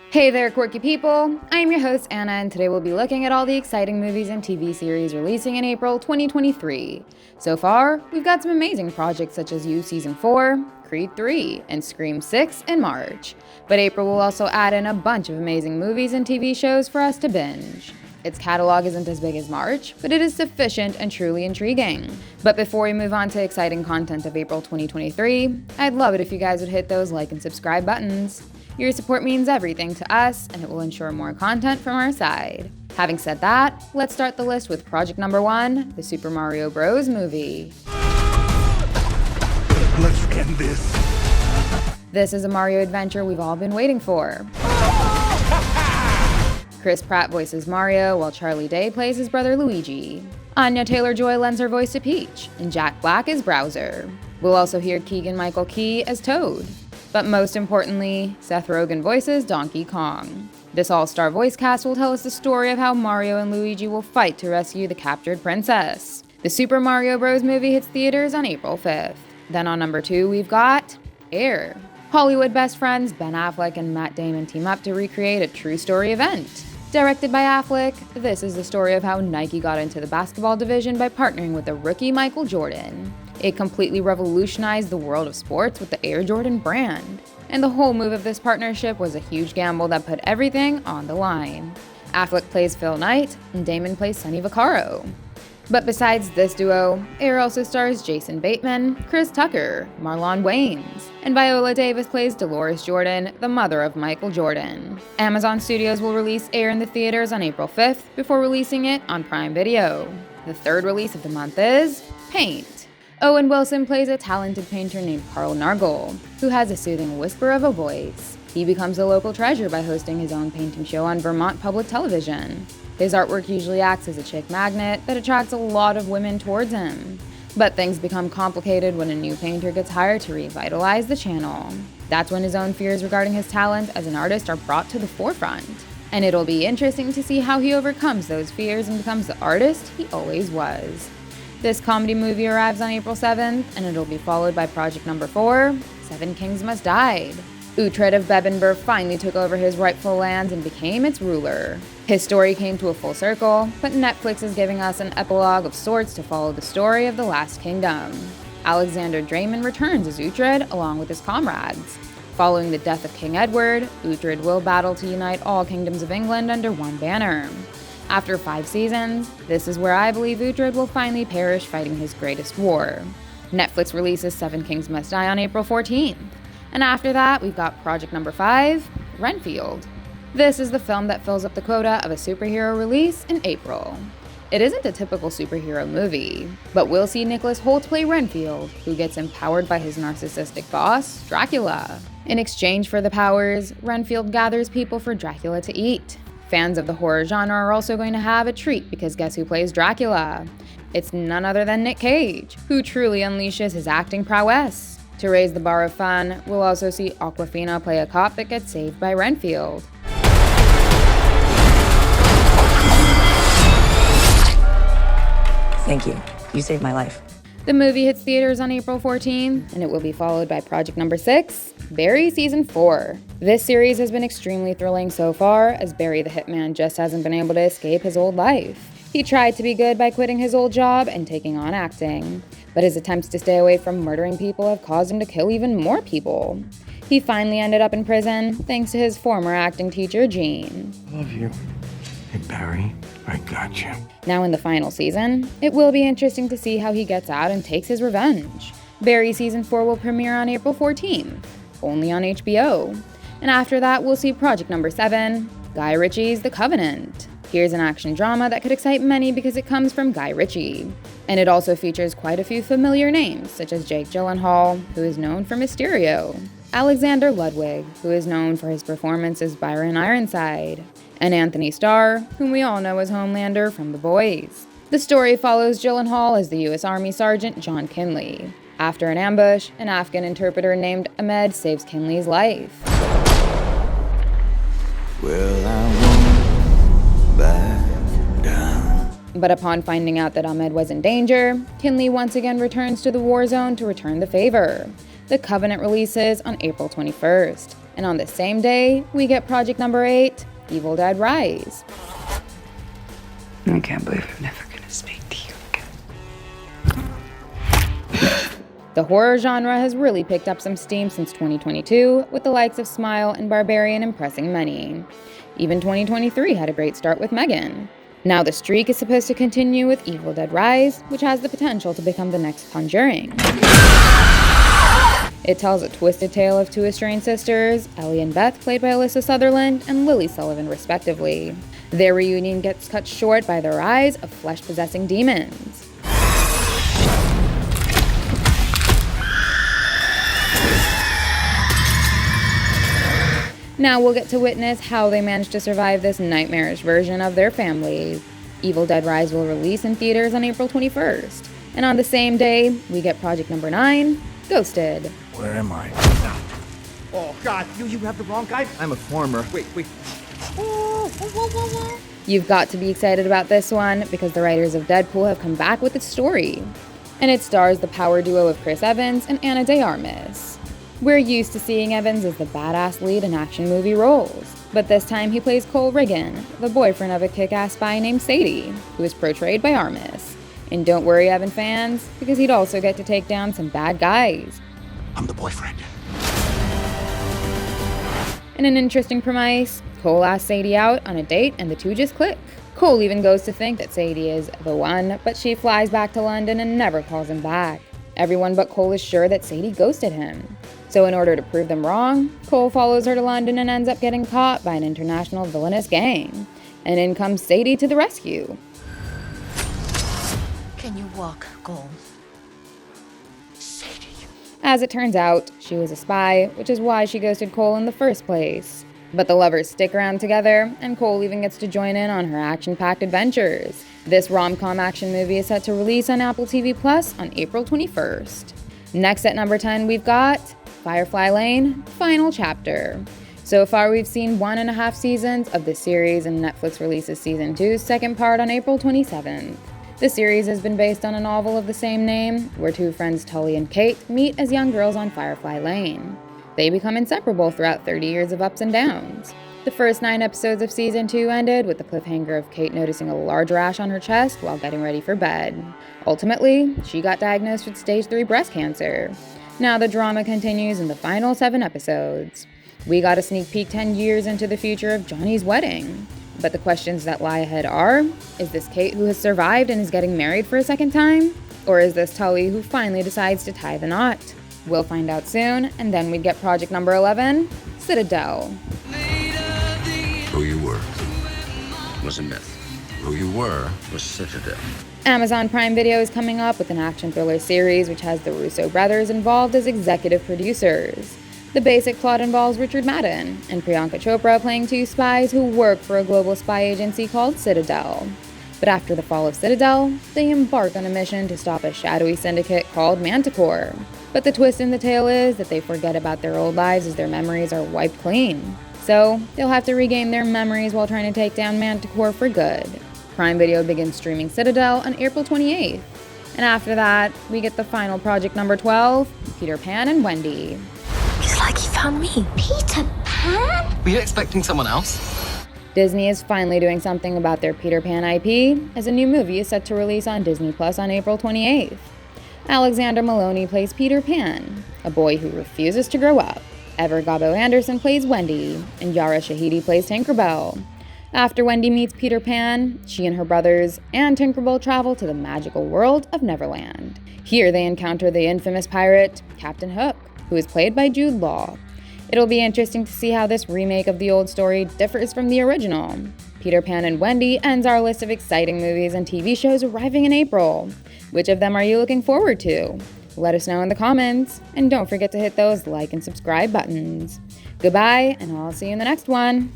Hey there, quirky people! I'm your host, Anna, and today we'll be looking at all the exciting movies and TV series releasing in April 2023. So far, we've got some amazing projects such as You Season 4, Creed 3, and Scream 6 in March. But April will also add in a bunch of amazing movies and TV shows for us to binge. Its catalog isn't as big as March, but it is sufficient and truly intriguing. But before we move on to exciting content of April 2023, I'd love it if you guys would hit those like and subscribe buttons. Your support means everything to us, and it will ensure more content from our side. Having said that, let's start the list with project number 1, the Super Mario Bros. Movie. Let's get this. This is a Mario adventure we've all been waiting for. Chris Pratt voices Mario, while Charlie Day plays his brother Luigi. Anya Taylor-Joy lends her voice to Peach, and Jack Black as Bowser. We'll also hear Keegan-Michael Key as Toad. But most importantly, Seth Rogen voices Donkey Kong. This all-star voice cast will tell us the story of how Mario and Luigi will fight to rescue the captured princess. The Super Mario Bros. Movie hits theaters on April 5th. Then on number 2, we've got Air. Hollywood best friends Ben Affleck and Matt Damon team up to recreate a true story event. Directed by Affleck, this is the story of how Nike got into the basketball division by partnering with the rookie Michael Jordan. It completely revolutionized the world of sports with the Air Jordan brand. And the whole move of this partnership was a huge gamble that put everything on the line. Affleck plays Phil Knight, and Damon plays Sonny Vaccaro. But besides this duo, Air also stars Jason Bateman, Chris Tucker, Marlon Wayans, and Viola Davis plays Dolores Jordan, the mother of Michael Jordan. Amazon Studios will release Air in the theaters on April 5th before releasing it on Prime Video. The third release of the month is Paint. Owen Wilson plays a talented painter named Carl Nargol, who has a soothing whisper of a voice. He becomes a local treasure by hosting his own painting show on Vermont Public Television. His artwork usually acts as a chick magnet that attracts a lot of women towards him. But things become complicated when a new painter gets hired to revitalize the channel. That's when his own fears regarding his talent as an artist are brought to the forefront. And it'll be interesting to see how he overcomes those fears and becomes the artist he always was. This comedy movie arrives on April 7th, and it'll be followed by project number 4, Seven Kings Must Die. Uhtred of Bebbanburg finally took over his rightful lands and became its ruler. His story came to a full circle, but Netflix is giving us an epilogue of sorts to follow the story of the Last Kingdom. Alexander Draymond returns as Uhtred along with his comrades. Following the death of King Edward, Uhtred will battle to unite all kingdoms of England under one banner. After 5 seasons, this is where I believe Uhtred will finally perish fighting his greatest war. Netflix releases Seven Kings Must Die on April 14th. And after that, we've got project number 5, Renfield. This is the film that fills up the quota of a superhero release in April. It isn't a typical superhero movie, but we'll see Nicholas Hoult play Renfield, who gets empowered by his narcissistic boss, Dracula. In exchange for the powers, Renfield gathers people for Dracula to eat. Fans of the horror genre are also going to have a treat because guess who plays Dracula? It's none other than Nick Cage, who truly unleashes his acting prowess. To raise the bar of fun, we'll also see Awkwafina play a cop that gets saved by Renfield. Thank you. You saved my life. The movie hits theaters on April 14th, and it will be followed by project number 6, Barry Season 4. This series has been extremely thrilling so far, as Barry the Hitman just hasn't been able to escape his old life. He tried to be good by quitting his old job and taking on acting, but his attempts to stay away from murdering people have caused him to kill even more people. He finally ended up in prison, thanks to his former acting teacher, Gene. I love you. Hey, Barry, I got you. Now in the final season, it will be interesting to see how he gets out and takes his revenge. Barry Season 4 will premiere on April 14th, only on HBO. And after that, we'll see project number 7, Guy Ritchie's The Covenant. Here's an action drama that could excite many because it comes from Guy Ritchie. And it also features quite a few familiar names, such as Jake Gyllenhaal, who is known for Mysterio, Alexander Ludwig, who is known for his performance as Byron Ironside, and Anthony Starr, whom we all know as Homelander from The Boys. The story follows Gyllenhaal as the U.S. Army Sergeant John Kinley. After an ambush, an Afghan interpreter named Ahmed saves Kinley's life. Well, I won't back down. But upon finding out that Ahmed was in danger, Kinley once again returns to the war zone to return the favor. The Covenant releases on April 21st. And on the same day, we get project number 8, Evil Dead Rise. I can't believe I'm never gonna speak to you again. The horror genre has really picked up some steam since 2022, with the likes of Smile and Barbarian impressing many. Even 2023 had a great start with Megan. Now the streak is supposed to continue with Evil Dead Rise, which has the potential to become the next Conjuring. It tells a twisted tale of two estranged sisters, Ellie and Beth, played by Alyssa Sutherland, and Lily Sullivan, respectively. Their reunion gets cut short by the rise of flesh-possessing demons. Now we'll get to witness how they managed to survive this nightmarish version of their family. Evil Dead Rise will release in theaters on April 21st. And on the same day, we get project number 9, Ghosted. Where am I? Oh, God, you have the wrong guy? I'm a former. Wait. You've got to be excited about this one because the writers of Deadpool have come back with its story. And it stars the power duo of Chris Evans and Ana de Armas. We're used to seeing Evans as the badass lead in action movie roles, but this time he plays Cole Riggin, the boyfriend of a kick-ass spy named Sadie, who is portrayed by Armas. And don't worry, Evan fans, because he'd also get to take down some bad guys. I'm the boyfriend. In an interesting premise, Cole asks Sadie out on a date and the two just click. Cole even goes to think that Sadie is the one, but she flies back to London and never calls him back. Everyone but Cole is sure that Sadie ghosted him. So in order to prove them wrong, Cole follows her to London and ends up getting caught by an international villainous gang. And in comes Sadie to the rescue. Can you walk, Cole? As it turns out, she was a spy, which is why she ghosted Cole in the first place. But the lovers stick around together, and Cole even gets to join in on her action-packed adventures. This rom-com action movie is set to release on Apple TV Plus on April 21st. Next at number 10, we've got Firefly Lane, Final Chapter. So far, we've seen 1.5 seasons of the series, and Netflix releases Season 2's second part on April 27th. The series has been based on a novel of the same name, where two friends Tully and Kate meet as young girls on Firefly Lane. They become inseparable throughout 30 years of ups and downs. The first 9 episodes of Season 2 ended with the cliffhanger of Kate noticing a large rash on her chest while getting ready for bed. Ultimately, she got diagnosed with stage 3 breast cancer. Now the drama continues in the final 7 episodes. We got a sneak peek 10 years into the future of Johnny's wedding. But the questions that lie ahead are, is this Kate who has survived and is getting married for a second time? Or is this Tully who finally decides to tie the knot? We'll find out soon, and then we'd get project number 11, Citadel. Who you were was a myth. Who you were was Citadel. Amazon Prime Video is coming up with an action thriller series which has the Russo brothers involved as executive producers. The basic plot involves Richard Madden and Priyanka Chopra playing 2 spies who work for a global spy agency called Citadel. But after the fall of Citadel, they embark on a mission to stop a shadowy syndicate called Manticore. But the twist in the tale is that they forget about their old lives as their memories are wiped clean. So, they'll have to regain their memories while trying to take down Manticore for good. Prime Video begins streaming Citadel on April 28th. And after that, we get the final project number 12, Peter Pan and Wendy. It's like he found me. Peter Pan? Were you expecting someone else? Disney is finally doing something about their Peter Pan IP, as a new movie is set to release on Disney Plus on April 28th. Alexander Maloney plays Peter Pan, a boy who refuses to grow up. Ever Gabo Anderson plays Wendy, and Yara Shahidi plays Tinkerbell. After Wendy meets Peter Pan, she and her brothers and Tinkerbell travel to the magical world of Neverland. Here they encounter the infamous pirate, Captain Hook, who is played by Jude Law. It'll be interesting to see how this remake of the old story differs from the original. Peter Pan and Wendy ends our list of exciting movies and TV shows arriving in April. Which of them are you looking forward to? Let us know in the comments, and don't forget to hit those like and subscribe buttons. Goodbye, and I'll see you in the next one.